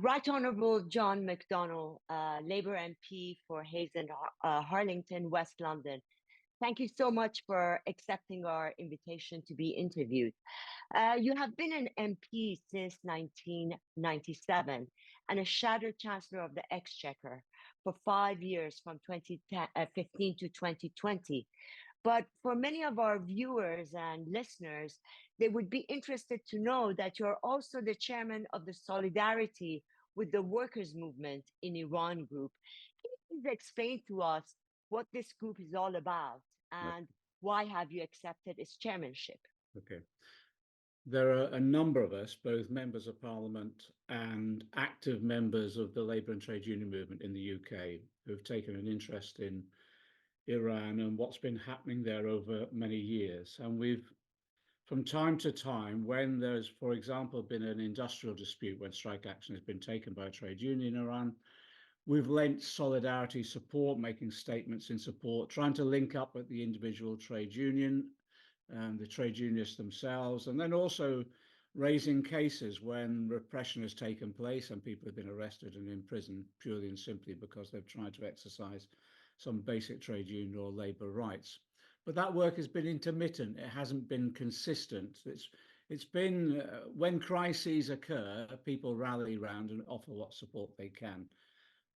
Right Honourable John McDonnell, Labour MP for Hayes and Harlington, West London. Thank you so much for accepting our invitation to be interviewed. You have been an MP since 1997 and a Shadow Chancellor of the Exchequer for 5 years from 2015 to 2020. But for many of our viewers and listeners, they would be interested to know that you're also the chairman of the Solidarity with the Workers' Movement in Iran group. Can you please explain to us what this group is all about and why have you accepted its chairmanship? Okay. There are a number of us, both members of Parliament and active members of the Labour and Trade Union movement in the UK, who have taken an interest in Iran and what's been happening there over many years. And we've, from time to time, when there's, for example, been an industrial dispute, when strike action has been taken by a trade union in Iran, we've lent solidarity support, making statements in support, trying to link up with the individual trade union and the trade unionists themselves, and then also raising cases when repression has taken place and people have been arrested and imprisoned purely and simply because they've tried to exercise some basic trade union or labour rights. But that work has been intermittent. It hasn't been consistent. It's been when crises occur, people rally around and offer what support they can.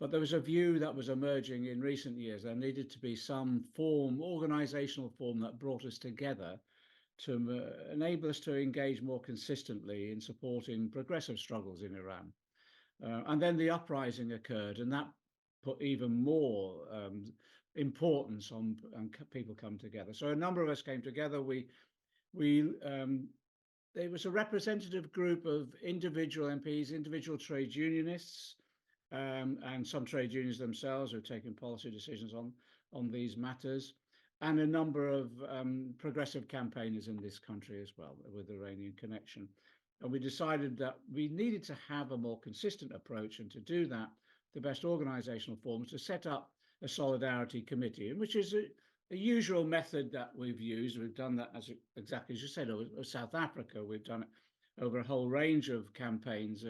But there was a view that was emerging in recent years. There needed to be some form, organisational form, that brought us together to enable us to engage more consistently in supporting progressive struggles in Iran. And then the uprising occurred, and that put even more importance on people come together. So a number of us came together. There was a representative group of individual MPs, individual trade unionists, and some trade unions themselves who have taken policy decisions on these matters, and a number of progressive campaigners in this country as well with Iranian connection. And we decided that we needed to have a more consistent approach, and to do that, the best organisational form was to set up a solidarity committee, which is a usual method that we've used. We've done that, exactly as you said, over South Africa. We've done it over a whole range of campaigns,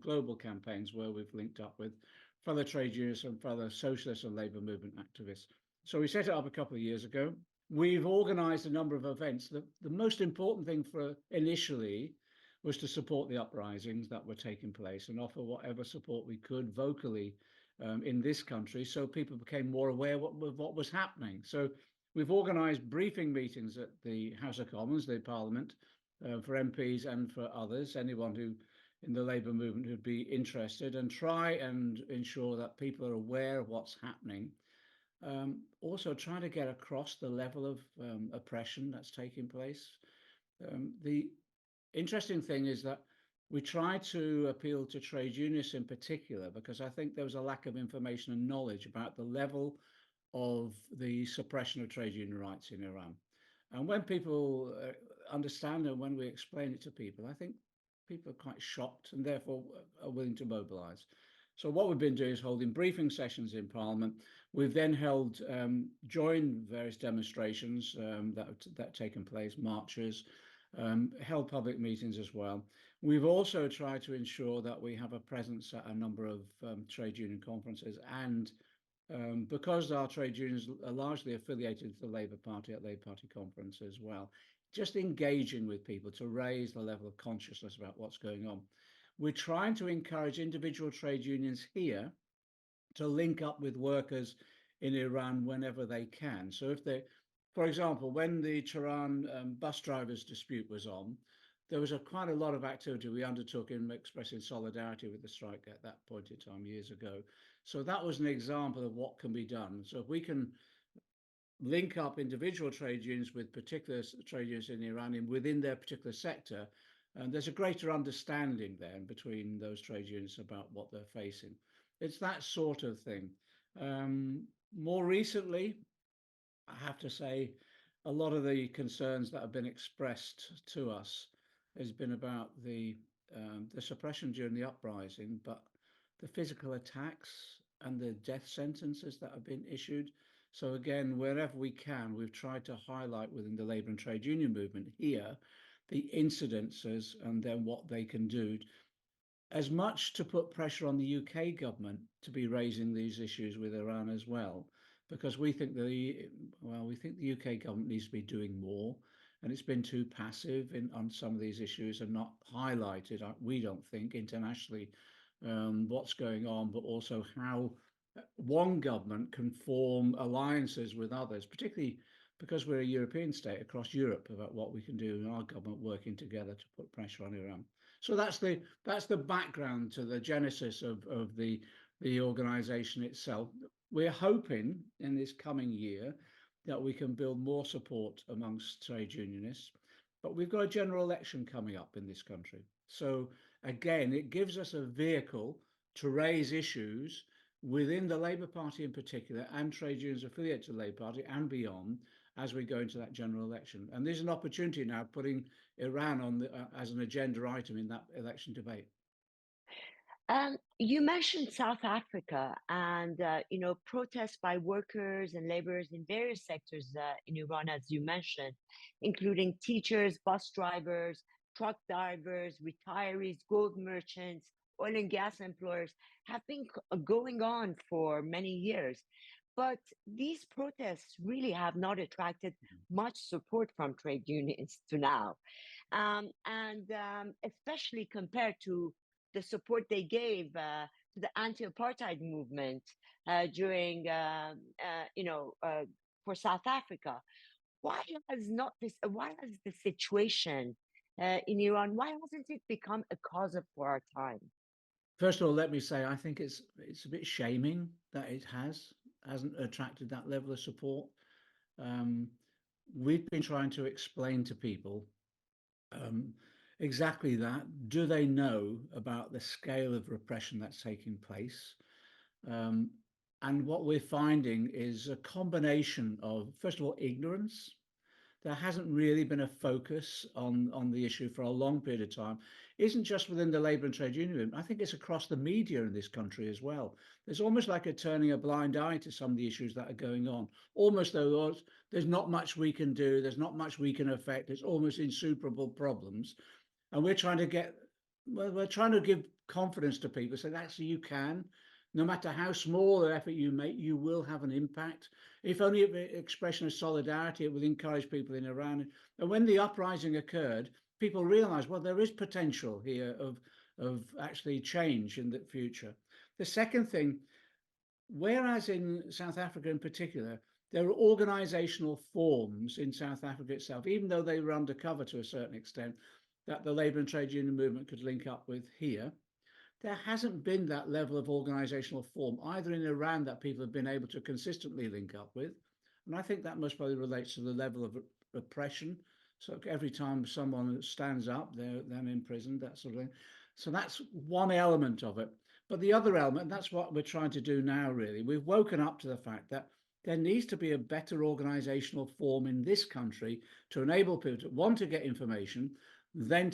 global campaigns, where we've linked up with fellow trade unionists and fellow socialist and labour movement activists. So we set it up a couple of years ago. We've organised a number of events. The most important thing for initially was to support the uprisings that were taking place and offer whatever support we could vocally in this country, so people became more aware of what was happening. So we've organised briefing meetings at the House of Commons, the Parliament, for MPs and for others, anyone who in the labour movement who'd be interested, and try and ensure that people are aware of what's happening. Also trying to get across the level of oppression that's taking place. The interesting thing is that we try to appeal to trade unionists in particular, because I think there was a lack of information and knowledge about the level of the suppression of trade union rights in Iran. And when people understand, and when we explain it to people, I think people are quite shocked and therefore are willing to mobilise. So what we've been doing is holding briefing sessions in Parliament. We've then held joined various demonstrations that have taken place, marches, held public meetings as well. We've also tried to ensure that we have a presence at a number of trade union conferences, and because our trade unions are largely affiliated with the Labour Party, at Labour Party conference as well, just engaging with people to raise the level of consciousness about what's going on. We're trying to encourage individual trade unions here to link up with workers in Iran whenever they can. So if they, for example, when the Tehran bus drivers dispute was on, there was quite a lot of activity we undertook in expressing solidarity with the strike at that point in time years ago. So that was an example of what can be done. So if we can link up individual trade unions with particular trade unions in Iran within their particular sector, and there's a greater understanding then between those trade unions about what they're facing. It's that sort of thing. More recently, I have to say, a lot of the concerns that have been expressed to us has been about the suppression during the uprising, but the physical attacks and the death sentences that have been issued. So again, wherever we can, we've tried to highlight within the labour and trade union movement here the incidences and then what they can do as much to put pressure on the UK government to be raising these issues with Iran as well, because we think the UK government needs to be doing more, and it's been too passive on some of these issues and not highlighted. We don't think internationally what's going on, but also how one government can form alliances with others, particularly because we're a European state across Europe, about what we can do in our government working together to put pressure on Iran. So that's the background to the genesis of the organisation itself. We're hoping in this coming year that we can build more support amongst trade unionists, but we've got a general election coming up in this country. So again, it gives us a vehicle to raise issues within the Labour Party in particular and trade unions affiliated to the Labour Party and beyond as we go into that general election. And there's an opportunity now putting Iran on as an agenda item in that election debate. You mentioned South Africa and protests by workers and laborers in various sectors in Iran, as you mentioned, including teachers, bus drivers, truck drivers, retirees, gold merchants, oil and gas employers, have been going on for many years. But these protests really have not attracted much support from trade unions to now. And especially compared to the support they gave to the anti-apartheid movement during, for South Africa. Why has not this? Why has the situation in Iran? Why hasn't it become a cause for our time? First of all, let me say I think it's a bit shaming that it hasn't attracted that level of support. Um, we've been trying to explain to people um, exactly that. Do they know about the scale of repression that's taking place? Um, and what we're finding is a combination of, first of all, ignorance. There hasn't really been a focus on the issue for a long period of time. It isn't just within the labour and trade union movement. I think it's across the media in this country as well. There's almost like a turning a blind eye to some of the issues that are going on, almost though there's not much we can do, there's not much we can affect, there's almost insuperable problems. And we're trying to give confidence to people, so actually you can, no matter how small an effort you make, you will have an impact. If only an expression of solidarity, it will encourage people in Iran. And when the uprising occurred, people realized, well, there is potential here of actually change in the future. The second thing, whereas in South Africa in particular, there are organizational forms in South Africa itself, even though they were undercover to a certain extent, that the labour and trade union movement could link up with here. There hasn't been that level of organizational form either in Iran that people have been able to consistently link up with. And I think that most probably relates to the level of oppression. So every time someone stands up, they're then imprisoned, that sort of thing. So that's one element of it. But the other element, and that's what we're trying to do now, really, we've woken up to the fact that there needs to be a better organizational form in this country to enable people to want to get information, then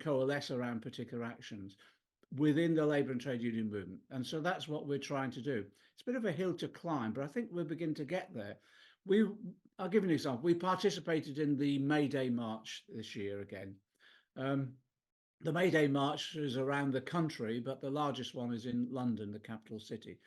coalesce around particular actions within the labour and trade union movement. And so that's what we're trying to do. It's a bit of a hill to climb, but I think we're beginning to get there. I'll give you an example. We participated in the May Day March this year again. The May Day March is around the country, but the largest one is in London, the capital city.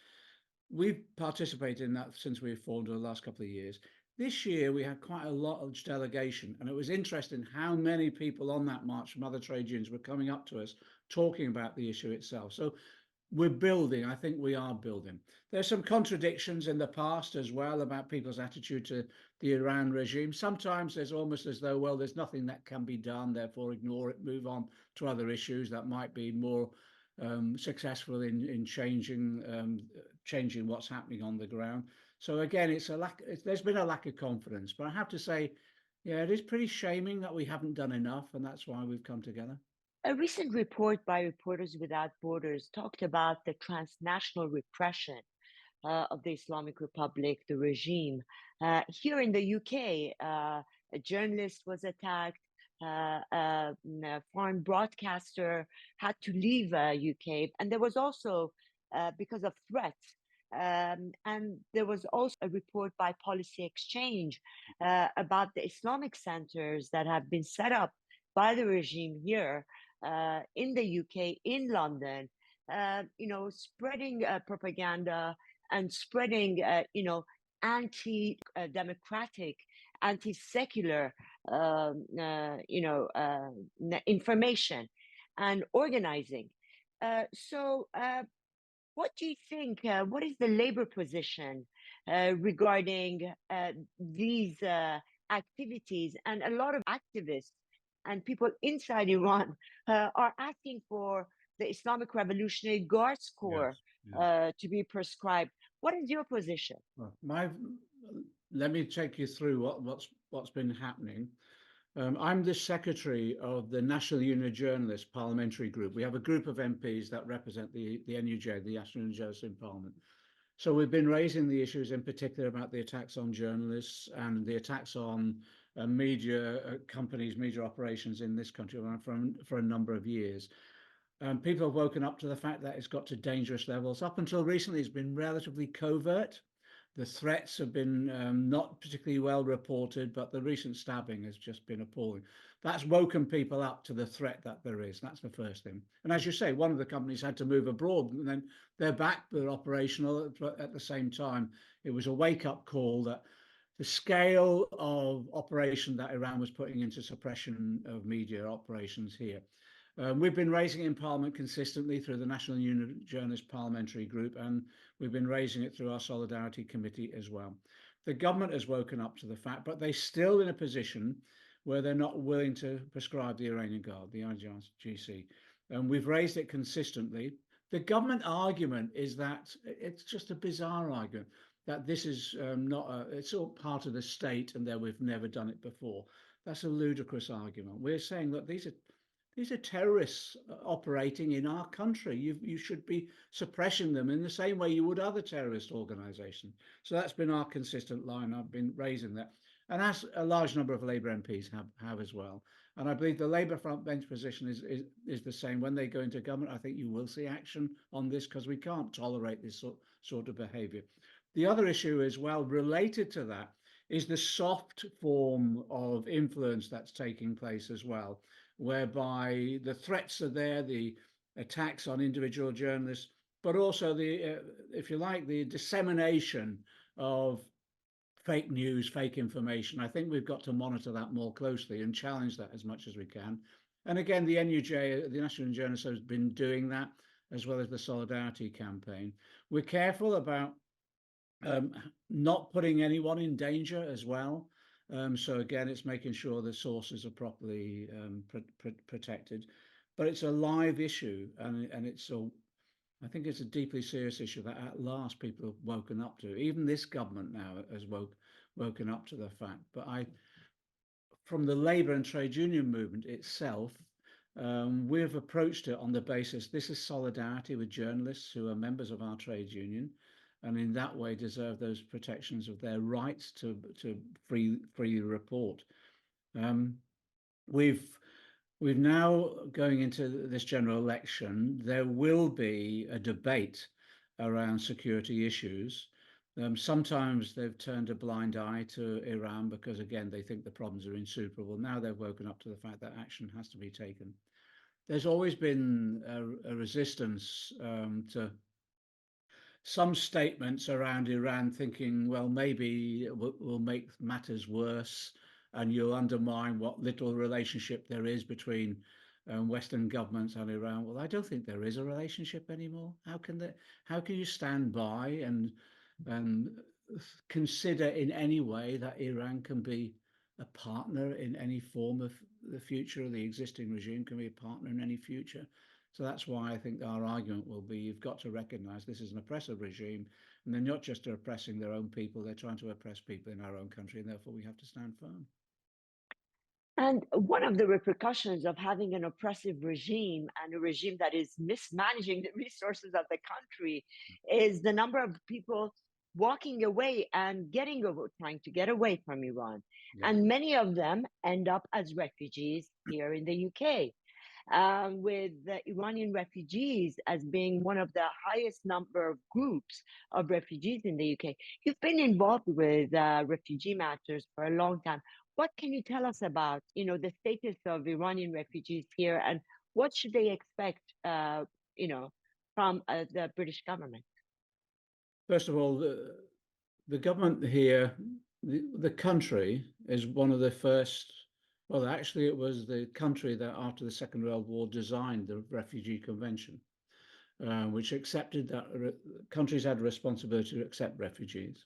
We've participated in that since we've formed in the last couple of years. This year we had quite a large delegation, and it was interesting how many people on that march from other trade unions were coming up to us talking about the issue itself. So we're building. I think we are building. There's some contradictions in the past as well about people's attitude to the Iran regime. Sometimes there's almost as though, well, there's nothing that can be done, therefore ignore it, move on to other issues that might be more successful in changing what's happening on the ground. So again, there's been a lack of confidence, but I have to say, yeah, it is pretty shaming that we haven't done enough, and that's why we've come together. A recent report by Reporters Without Borders talked about the transnational repression of the Islamic Republic, the regime. Here in the UK, a journalist was attacked. A foreign broadcaster had to leave UK, and there was also because of threats. And there was also a report by Policy Exchange about the Islamic centers that have been set up by the regime here in the UK, in London, spreading propaganda and spreading, anti-democratic, anti-secular, information and organizing. What do you think? What is the labor position regarding these activities? And a lot of activists and people inside Iran are asking for the Islamic Revolutionary Guards Yes. Corps Yeah. to be prescribed. What is your position? Well, let me take you through what's been happening. I'm the secretary of the National Union of Journalists Parliamentary Group. We have a group of MPs that represent the NUJ, the National Union of Journalists in Parliament. So we've been raising the issues in particular about the attacks on journalists and the attacks on media companies, media operations in this country for a number of years. People have woken up to the fact that it's got to dangerous levels. Up until recently, it's been relatively covert. The threats have been not particularly well reported, but the recent stabbing has just been appalling. That's woken people up to the threat that there is. That's the first thing. And as you say, one of the companies had to move abroad, and then they're back, they're operational. But at the same time, it was a wake-up call that the scale of operation that Iran was putting into suppression of media operations here. We've been raising it in Parliament consistently through the National Union of Journalists Parliamentary Group, and we've been raising it through our Solidarity Committee as well. The government has woken up to the fact, but they're still in a position where they're not willing to prescribe the Iranian Guard, the IRGC. And we've raised it consistently. The government argument is that it's just a bizarre argument that this is it's all part of the state and that we've never done it before. That's a ludicrous argument. We're saying that these are terrorists operating in our country. You should be suppressing them in the same way you would other terrorist organisations. So that's been our consistent line. I've been raising that, and as a large number of Labour MPs have as well. And I believe the Labour front bench position is the same. When they go into government, I think you will see action on this because we can't tolerate this sort of behaviour. The other issue as well related to that is the soft form of influence that's taking place as well, whereby the threats are there, the attacks on individual journalists, but also the, if you like, the dissemination of fake news, fake information. I think we've got to monitor that more closely and challenge that as much as we can. And again, the NUJ, the National Union of Journalists, has been doing that, as well as the Solidarity campaign. We're careful about not putting anyone in danger as well. So again, it's making sure the sources are properly protected. But it's a live issue, and I think it's a deeply serious issue that at last people have woken up to. Even this government now has woken up to the fact. But from the labour and trade union movement itself, we've approached it on the basis this is solidarity with journalists who are members of our trade union, and in that way deserve those protections of their rights to free report. We've now, going into this general election, there will be a debate around security issues. Sometimes they've turned a blind eye to Iran because, again, they think the problems are insuperable. Now they've woken up to the fact that action has to be taken. There's always been a resistance to some statements around Iran, thinking, well, maybe we'll make matters worse and you'll undermine what little relationship there is between Western governments and Iran. Well, I don't think there is a relationship anymore. How can you stand by and consider in any way that Iran can be a partner in any form of the future, or the existing regime can be a partner in any future? So that's why I think our argument will be, you've got to recognise this is an oppressive regime, and they're not just oppressing their own people, they're trying to oppress people in our own country, and therefore we have to stand firm. And one of the repercussions of having an oppressive regime, and a regime that is mismanaging the resources of the country, is the number of people walking away and trying to get away from Iran. Yeah. And many of them end up as refugees here in the UK. With the Iranian refugees as being one of the highest number of groups of refugees in the UK. You've been involved with refugee matters for a long time. What can you tell us about, the status of Iranian refugees here, and What should they expect, you know, from the British government? First of all, the government here, the country is one of the first, well, actually, it was the country that after the Second World War designed the Refugee Convention, which accepted that countries had a responsibility to accept refugees.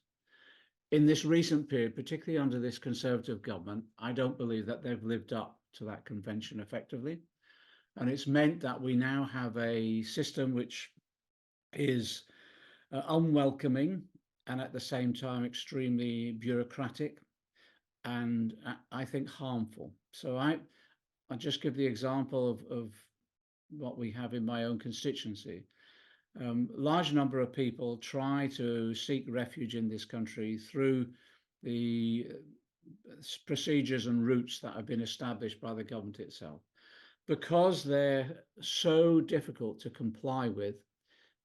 In this recent period, particularly under this Conservative government, I don't believe that they've lived up to that convention effectively. And it's meant that we now have a system which is unwelcoming and at the same time extremely bureaucratic and I think harmful. So I just give the example of what we have in my own constituency. Large number of people try to seek refuge in this country through the procedures and routes that have been established by the government itself. Because they're so difficult to comply with,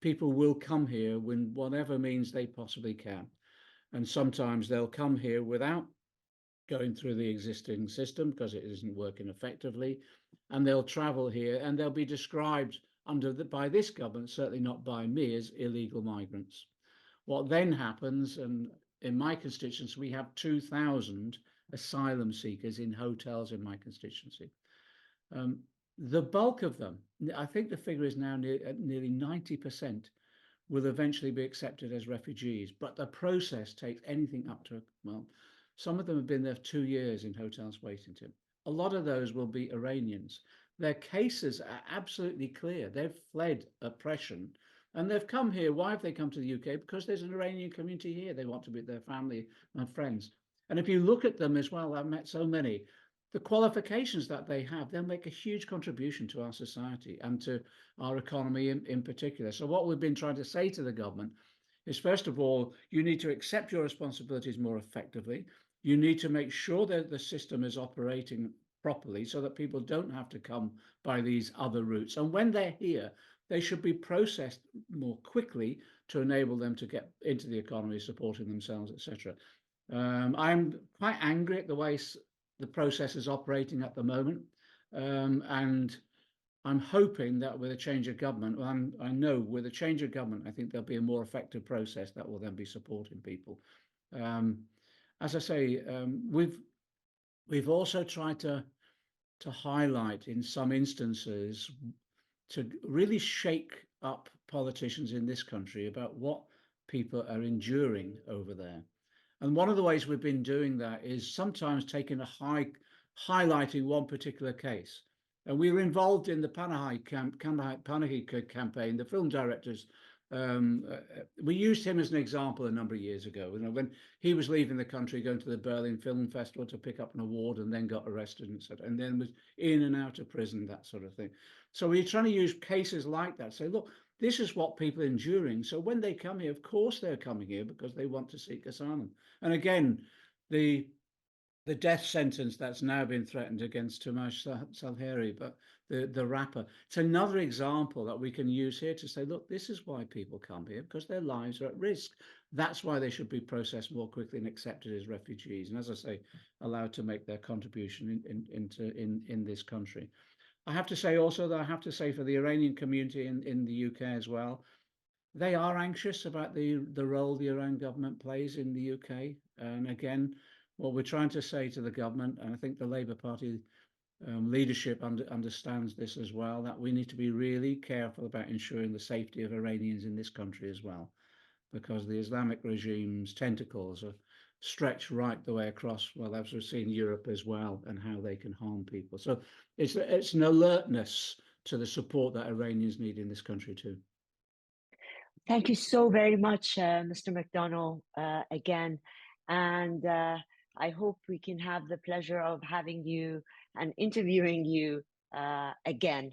people will come here with whatever means they possibly can. And sometimes they'll come here without going through the existing system because it isn't working effectively. And they'll travel here and they'll be described by this government, certainly not by me, as illegal migrants. What then happens, and in my constituency, we have 2,000 asylum seekers in hotels in my constituency. The bulk of them, I think the figure is now nearly 90%, will eventually be accepted as refugees. But the process takes anything up to, well, some of them have been there 2 years in hotels waiting to. A lot of those will be Iranians. Their cases are absolutely clear. They've fled oppression and they've come here. Why have they come to the UK? Because there's an Iranian community here. They want to be with their family and friends. And if you look at them as well, I've met so many, the qualifications that they have, they'll make a huge contribution to our society and to our economy in particular. So what we've been trying to say to the government is, first of all, you need to accept your responsibilities more effectively. You need to make sure that the system is operating properly so that people don't have to come by these other routes. And when they're here, they should be processed more quickly to enable them to get into the economy, supporting themselves, etc. I'm quite angry at the way the process is operating at the moment. And I'm hoping that with a change of government, well, I know with a change of government, I think there'll be a more effective process that will then be supporting people. As I say, we've also tried to highlight in some instances to really shake up politicians in this country about what people are enduring over there. And one of the ways we've been doing that is sometimes taking highlighting one particular case. And we were involved in the Panahi campaign. The film directors, we used him as an example a number of years ago. You know, when he was leaving the country, going to the Berlin Film Festival to pick up an award, and then got arrested and then was in and out of prison, that sort of thing. So we're trying to use cases like that. Say, look, this is what people are enduring. So when they come here, of course they're coming here because they want to seek asylum. And again, the death sentence that's now been threatened against Tomasz Salheri, but the rapper, it's another example that we can use here to say, look, this is why people come here, because their lives are at risk. That's why they should be processed more quickly and accepted as refugees. And as I say, allowed to make their contribution in this country. I have to say also that I have to say for the Iranian community in the UK as well, they are anxious about the role the Iran government plays in the UK. And again, what we're trying to say to the government, and I think the Labour Party leadership understands this as well, that we need to be really careful about ensuring the safety of Iranians in this country as well, because the Islamic regime's tentacles are stretched right the way across, well, as we've seen Europe as well, and how they can harm people. So it's an alertness to the support that Iranians need in this country too. Thank you so very much, Mr. McDonnell, again. And I hope we can have the pleasure of having you and interviewing you again.